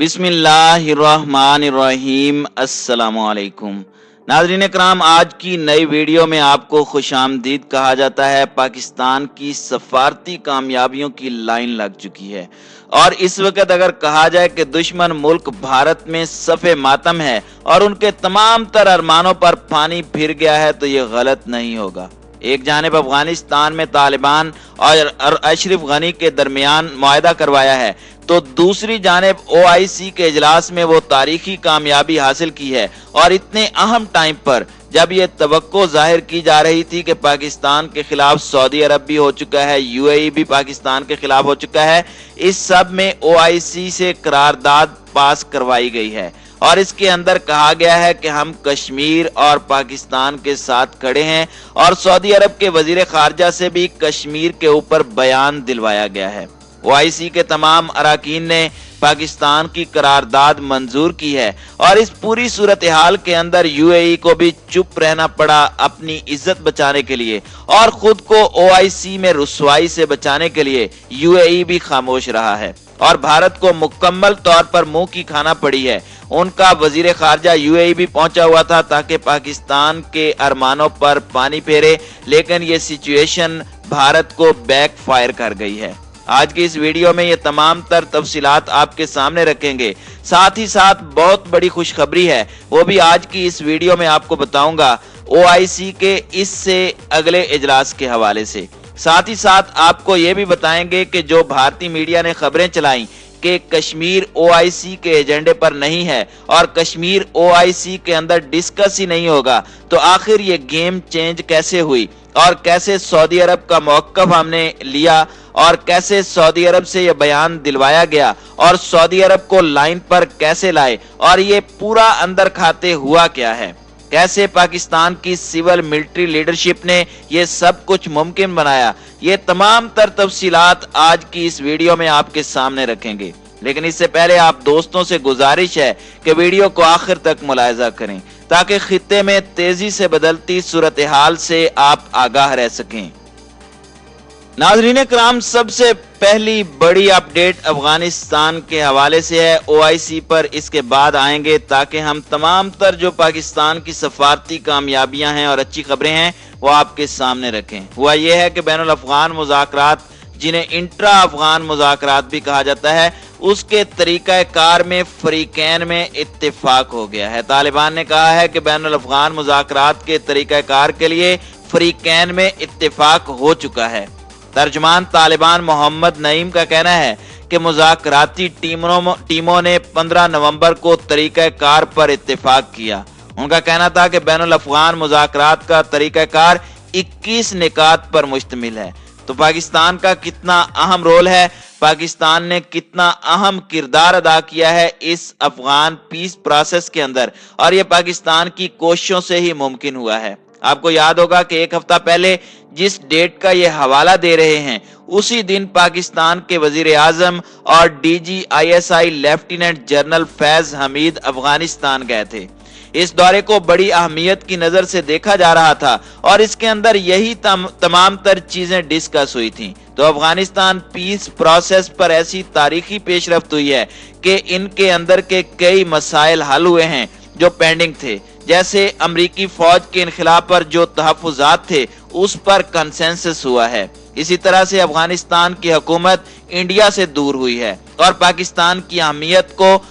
बिस्मिल्लाहिर्रहमानिर्रहीम। अस्सलामुअलैकुम नाज़रीन कराम, आज की नई वीडियो में आपको खुशामदीद कहा जाता है। पाकिस्तान की सफारती कामयाबियों की लाइन लग चुकी है और इस वक्त अगर कहा जाए कि दुश्मन मुल्क भारत में सफ़े मातम है और उनके तमाम तर अरमानों पर पानी फिर गया है तो ये गलत नहीं होगा। एक जानिब अफगानिस्तान में तालिबान और अशरफ गनी के दरमियान मुआहदा करवाया है तो दूसरी जानिब OIC के इजलास में वो तारीखी कामयाबी हासिल की है। और इतने अहम टाइम पर जब ये तवक्को जाहिर की जा रही थी कि पाकिस्तान के खिलाफ सऊदी अरब भी हो चुका है, UAE भी पाकिस्तान के खिलाफ हो चुका है, इस सब में OIC से करारदाद पास करवाई गई है और इसके अंदर कहा गया है कि हम कश्मीर और पाकिस्तान के साथ खड़े हैं और सऊदी अरब के वजीर खारजा से भी कश्मीर के ऊपर बयान दिलवाया गया है। OIC के तमाम अराकीन ने पाकिस्तान की करारदाद मंजूर की है और इस पूरी सूरत हाल के अंदर UAE को भी चुप रहना पड़ा अपनी इज्जत बचाने के लिए और खुद को OIC में रुसवाई से बचाने के लिए UAE भी खामोश रहा है और भारत को मुकम्मल तौर पर मुंह की खाना पड़ी है। उनका वजीर खारजा UAE भी पहुंचा हुआ था ताकि पाकिस्तान के अरमानों पर पानी फेरे, लेकिन ये सिचुएशन भारत को बैक फायर कर गई है। आज की इस वीडियो में ये तमाम तर तफसीलात आपके सामने रखेंगे। साथ ही साथ बहुत बड़ी खुशखबरी है, वो भी आज की इस वीडियो में आपको बताऊंगा OIC के इससे अगले इजलास के हवाले से। साथ ही साथ आपको ये भी बताएंगे कि जो भारतीय मीडिया ने खबरें चलाई कि कश्मीर OIC के एजेंडे पर नहीं है और कश्मीर OIC के अंदर डिस्कस ही नहीं होगा, तो आखिर ये गेम चेंज कैसे हुई और कैसे सऊदी अरब का मौक़िफ़ हमने लिया और कैसे सऊदी अरब से ये बयान दिलवाया गया और सऊदी अरब को लाइन पर कैसे लाए और ये पूरा अंदर खाते हुआ क्या है, कैसे पाकिस्तान की सिविल मिलिट्री लीडरशिप ने ये सब कुछ मुमकिन बनाया, ये तमाम तर तफसीलात आज की इस वीडियो में आपके सामने रखेंगे। लेकिन इससे पहले आप दोस्तों से गुजारिश है कि वीडियो को आखिर तक मुलाहिजा करें ताकि खित्ते में तेजी से बदलती सूरत हाल से आप आगाह रह सकें। नाज़रीन कराम, सबसे पहली बड़ी अपडेट अफगानिस्तान के हवाले से है। OIC पर इसके बाद आएंगे ताकि हम तमाम तर जो पाकिस्तान की सफारती कामयाबियां हैं और अच्छी खबरें हैं वो आपके सामने रखें। हुआ यह है कि बैनुल अफगान मुज़ाकरात, जिन्हें इंट्रा अफगान मुज़ाकरात भी कहा जाता है, उसके तरीक़ा कार में फरीकैन में इत्तेफाक हो गया है। तालिबान ने कहा है कि बैनुल अफगान मुज़ाकरात के तरीक़ा कार के लिए फरीकैन में इत्तेफाक हो चुका है। तर्जुमान तालिबान मोहम्मद नईम का कहना है कि मुज़ाकराती टीमों ने 15 नवंबर को तरीक़ा कार पर इत्तेफाक किया। उनका कहना था कि बैनुल अफगान मुज़ाकरात का तरीक़ा कार 21 निकात पर मुश्तमिल है। तो पाकिस्तान का कितना अहम रोल है, पाकिस्तान ने कितना अहम किरदार अदा किया है इस अफगान पीस प्रोसेस के अंदर, और ये पाकिस्तान की कोशिशों से ही मुमकिन हुआ है। आपको याद होगा कि एक हफ्ता पहले जिस डेट का ये हवाला दे रहे हैं उसी दिन पाकिस्तान के वजीर आजम और DGISI lieutenant general Faiz Hamid Afghanistan गए थे। इस दौरे को बड़ी अहमियत की नजर से देखा जा रहा था और इसके अंदर यही तमाम तर चीजें डिस्कस हुई थी। तो अफगानिस्तान पीस प्रोसेस पर ऐसी तारीखी पेशरफ्त हुई है कि इनके अंदर के कई मसाइल हल हुए हैं जो पेंडिंग थे, जैसे अमरीकी फौज के इनखिला पर जो तहफ़्फ़ुज़ात थे उस पर कंसेंसस हुआ है। इसी तरह से अफगानिस्तान की हुकूमत इंडिया से दूर हुई है और पाकिस्तान की अहमियत को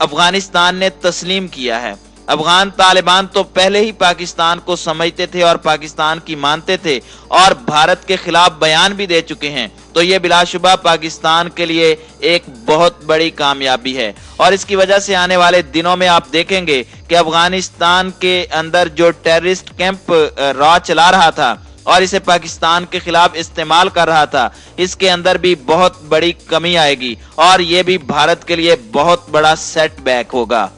अफगानिस्तान ने तस्लीम किया है। अफगान तालिबान तो पहले ही पाकिस्तान को समझते थे और पाकिस्तान की मानते थे और भारत के खिलाफ बयान भी दे चुके हैं। तो ये बिलाशुबा पाकिस्तान के लिए एक बहुत बड़ी कामयाबी है और इसकी वजह से आने वाले दिनों में आप देखेंगे कि अफगानिस्तान के अंदर जो टेररिस्ट कैंप रॉ चला रहा था और इसे पाकिस्तान के खिलाफ इस्तेमाल कर रहा था, इसके अंदर भी बहुत बड़ी कमी आएगी और ये भी भारत के लिए बहुत बड़ा सेटबैक होगा।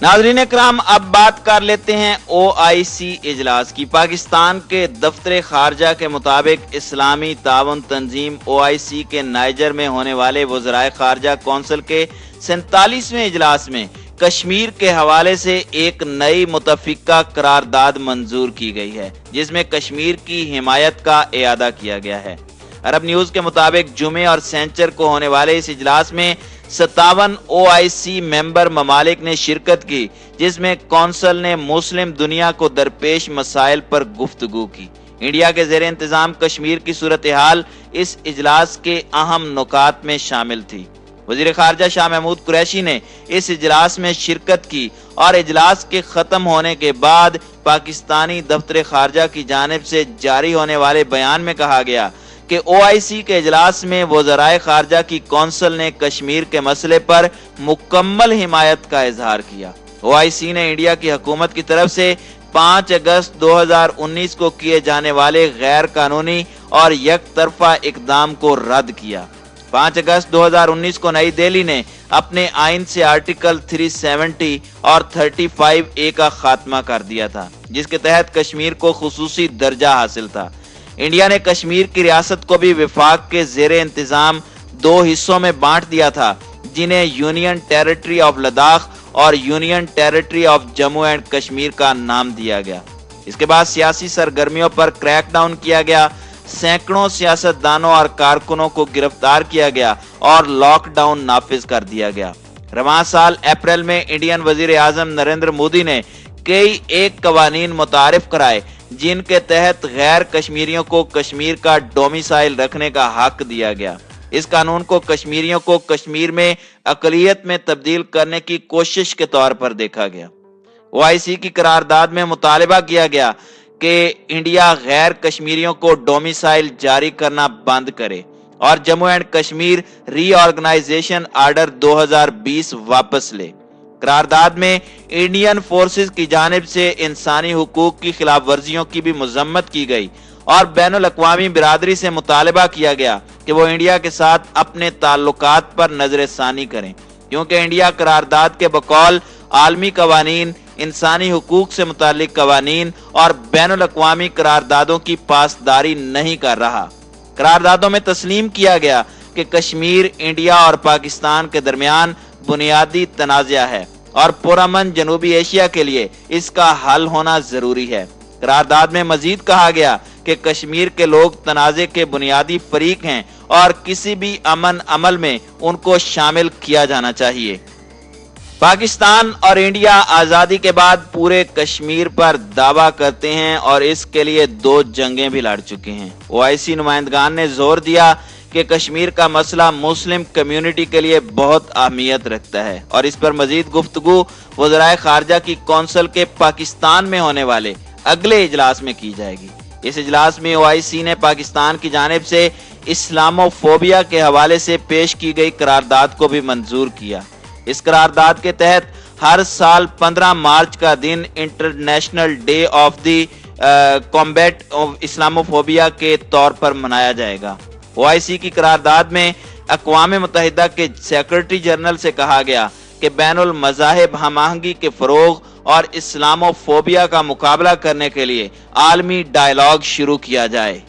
नाज़रीन कराम, अब बात कर लेते हैं OIC इजलास की। पाकिस्तान के दफ्तर खारजा के मुताबिक इस्लामी तावन तंजीम OIC के नाइजर में होने वाले वज़राए खारजा कौंसिल के 47वें इजलास में कश्मीर के हवाले से एक नई मुतफ़िका करारदाद मंजूर की गई है, जिसमें कश्मीर की हिमायत का इयादा किया गया है। अरब न्यूज के मुताबिक जुमे और सेंचर को होने वाले इस इजलास में 57 OIC मेंबर ममालिक ने शिरकत की, जिसमें कौंसल ने मुस्लिम दुनिया को दरपेश मसाइल पर गुफ्तगू की। इंडिया के ज़ेरे इंतजाम कश्मीर की सूरत हाल इस इजलास के अहम नुकात में शामिल थी। वजीर खारजा शाह महमूद कुरैशी ने इस इजलास में शिरकत की और इजलास के खत्म होने के बाद पाकिस्तानी दफ्तर खारजा की जानिब से जारी होने वाले बयान में कहा गया कि OIC के इजलास में वज़राए खारजा की कौंसल ने कश्मीर के मसले पर मुकम्मल हिमायत का इजहार किया। OIC ने इंडिया की हुकूमत की तरफ से 5 अगस्त 2019 को किए जाने वाले गैर कानूनी और यकतरफा इकदाम को रद्द किया। 5 अगस्त 2019 को नई दिल्ली ने अपने आइन से आर्टिकल 370 और 35A का खात्मा कर दिया था, जिसके तहत कश्मीर को खुसूसी दर्जा हासिल था। इंडिया ने कश्मीर की रियासत को भी विफाक के ज़ेरे इंतजाम 2 हिस्सों में बांट दिया था, जिन्हें यूनियन टेरिटरी ऑफ लद्दाख और union territory of Jammu and Kashmir का नाम दिया गया। इसके बाद सियासी सरगर्मियों पर क्रैकडाउन किया गया, सैकड़ों सियासतदानों और कारकुनों को गिरफ्तार किया गया और लॉकडाउन नाफिज कर दिया गया। रवां साल अप्रैल में इंडियन वजीर आजम नरेंद्र मोदी ने कई एक कवानीन मुतारिफ कराए, जिनके तहत गैर कश्मीरियों को कश्मीर का डोमिसाइल रखने का हक दिया गया। इस कानून को कश्मीरियों को कश्मीर में अकलियत में तब्दील करने की कोशिश के तौर पर देखा गया। OIC की करारदाद में मुतालिबा किया गया कि इंडिया गैर कश्मीरियों को डोमिसाइल जारी करना बंद करे और Jammu and Kashmir reorganisation order 2020 वापस ले। करारदाद में इंडियन फोर्सेस की जानिब से इंसानी हुकूक की खिलाफ वर्जियों की भी मजम्मत की गई और बैनुल अक़वामी बिरादरी से मुतालिबा किया गया कि वो इंडिया के साथ अपने ताल्लुकात पर नजरसानी करें, क्योंकि इंडिया करारदाद के बकौल आलमी कवानीन, इंसानी हुकूक से मुतालिक कवानीन और बैनुल अक़वामी करारदादों की पासदारी नहीं कर रहा। करारदादों में तस्लीम किया गया कि कश्मीर इंडिया और पाकिस्तान के दरमियान बुनियादी तनाज़ा है और पुरअमन जनूबी एशिया के लिए इसका हल होना जरूरी है। करारदाद में मजीद कहा गया कि कश्मीर के लोग तनाज़े के बुनियादी फरीक हैं और किसी भी अमन अमल में उनको शामिल किया जाना चाहिए। पाकिस्तान और इंडिया आज़ादी के बाद पूरे कश्मीर पर दावा करते हैं और इसके लिए 2 जंगें भी लड़ चुके हैं। OIC नुमाइंदगान ने जोर दिया कि कश्मीर का मसला मुस्लिम कम्युनिटी के लिए बहुत अहमियत रखता है और इस पर मजीद गुफ्तगू वज़राए खारजा की कौंसल के पाकिस्तान में होने वाले अगले इजलास में की जाएगी। इस इजलास में OIC ने पाकिस्तान की जानिब से इस्लामोफोबिया के हवाले से पेश की गई करारदाद को भी मंजूर किया। इस करारदाद के तहत हर साल 15 मार्च का दिन international day of the combat of Islamophobia के तौर पर मनाया जाएगा। OIC की करारदाद में अक़वाम मुत्तहिदा के सेक्रेटरी जनरल से कहा गया कि बैनुल मज़ाहिब हम-आहंगी के फ़रोग़ और इस्लामोफोबिया का मुकाबला करने के लिए आलमी डायलॉग शुरू किया जाए।